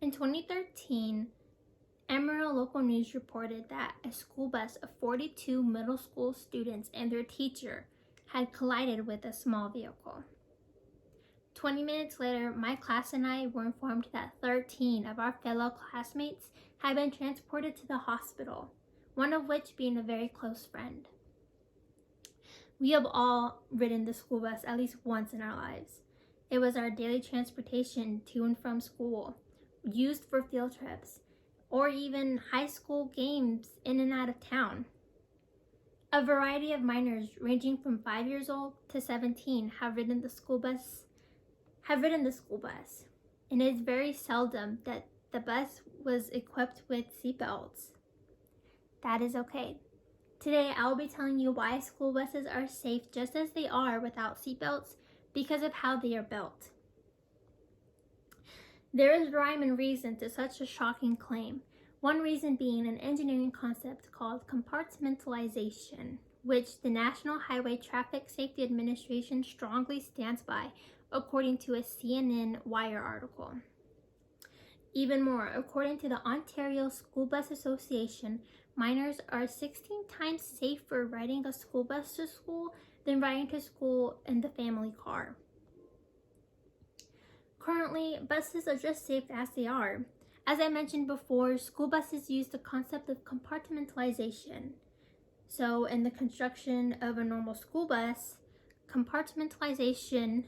In 2013, Amarillo local news reported that a school bus of 42 middle school students and their teacher had collided with a small vehicle. 20 minutes later, my class and I were informed that 13 of our fellow classmates had been transported to the hospital, one of which being a very close friend. We have all ridden the school bus at least once in our lives. It was our daily transportation to and from school, used for field trips, or even high school games in and out of town. A variety of minors ranging from 5 years old to 17 have ridden the school bus, and it is very seldom that the bus was equipped with seatbelts. That is okay. Today, I will be telling you why school buses are safe just as they are without seatbelts because of how they are built. There is rhyme and reason to such a shocking claim, one reason being an engineering concept called compartmentalization, which the National Highway Traffic Safety Administration strongly stands by, according to a CNN Wire article. Even more, according to the Ontario School Bus Association, minors are 16 times safer riding a school bus to school than riding to school in the family car. Currently, buses are just safe as they are. As I mentioned before, school buses use the concept of compartmentalization. So in the construction of a normal school bus, compartmentalization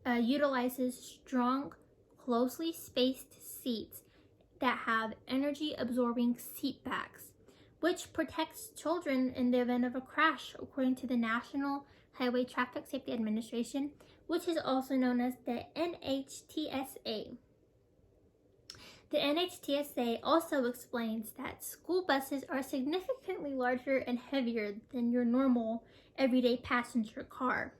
utilizes strong, closely spaced seats that have energy-absorbing seat backs, which protects children in the event of a crash, according to the National Highway Traffic Safety Administration, which is also known as the NHTSA. The NHTSA also explains that school buses are significantly larger and heavier than your normal everyday passenger car.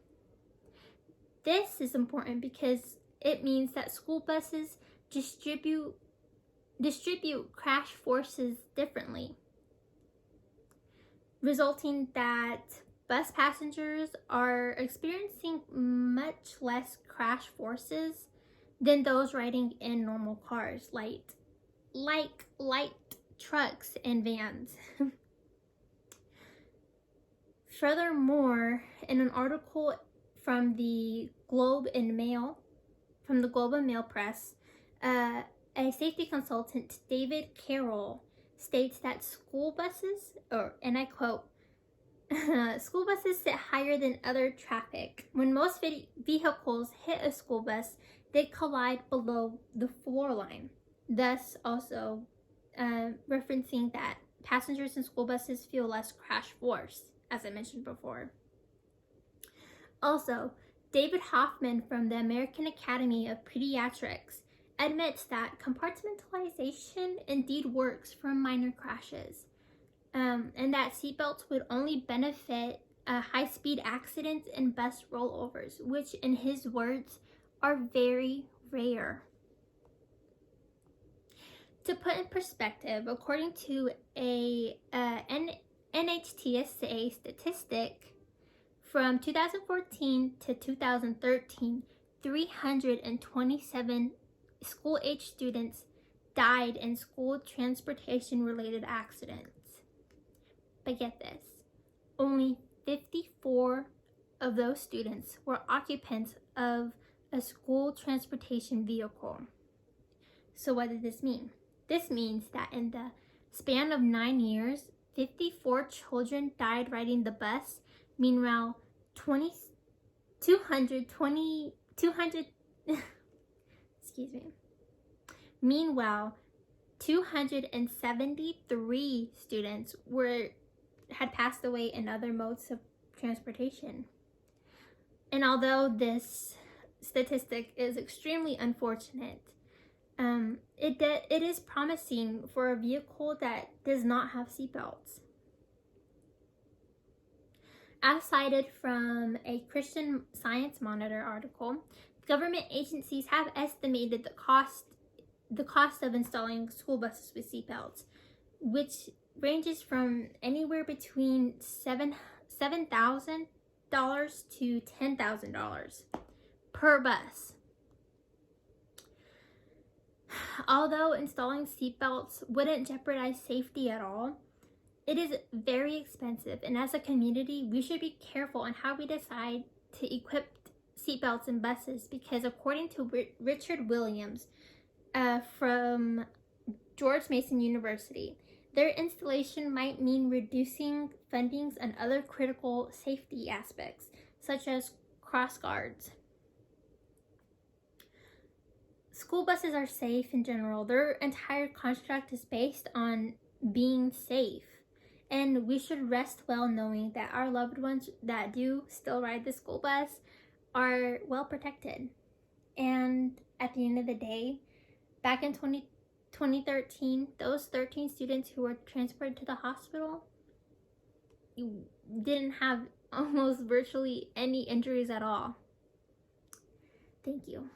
This is important because it means that school buses distribute crash forces differently, resulting that bus passengers are experiencing much less crash forces than those riding in normal cars, like light trucks and vans. Furthermore, in an article from the Globe and Mail Press, a safety consultant, David Carroll, states that school buses, and I quote, school buses sit higher than other traffic. When most vehicles hit a school bus, they collide below the floor line, thus also referencing that passengers in school buses feel less crash force, as I mentioned before. Also, David Hoffman from the American Academy of Pediatrics admits that compartmentalization indeed works for minor crashes, and that seatbelts would only benefit high-speed accidents and bus rollovers, which in his words are very rare. To put in perspective, according to a NHTSA statistic, from 2014 to 2013, 327 school-age students died in school transportation-related accidents. But get this, only 54 of those students were occupants of a school transportation vehicle. So what does this mean? This means that in the span of 9 years, 54 children died riding the bus. Meanwhile, 273 students had passed away in other modes of transportation. And although this statistic is extremely unfortunate, it is promising for a vehicle that does not have seatbelts. As cited from a Christian Science Monitor article, government agencies have estimated the cost of installing school buses with seatbelts, which ranges from anywhere between $7,000 to $10,000 per bus. although installing seatbelts wouldn't jeopardize safety at all, it is very expensive, and as a community, we should be careful on how we decide to equip seatbelts in buses, because according to Richard Williams from George Mason University, their installation might mean reducing fundings and other critical safety aspects, such as cross guards. School buses are safe in general. Their entire construct is based on being safe. And we should rest well knowing that our loved ones that do still ride the school bus are well protected. And at the end of the day, back in 2013, those 13 students who were transported to the hospital didn't have almost virtually any injuries at all. Thank you.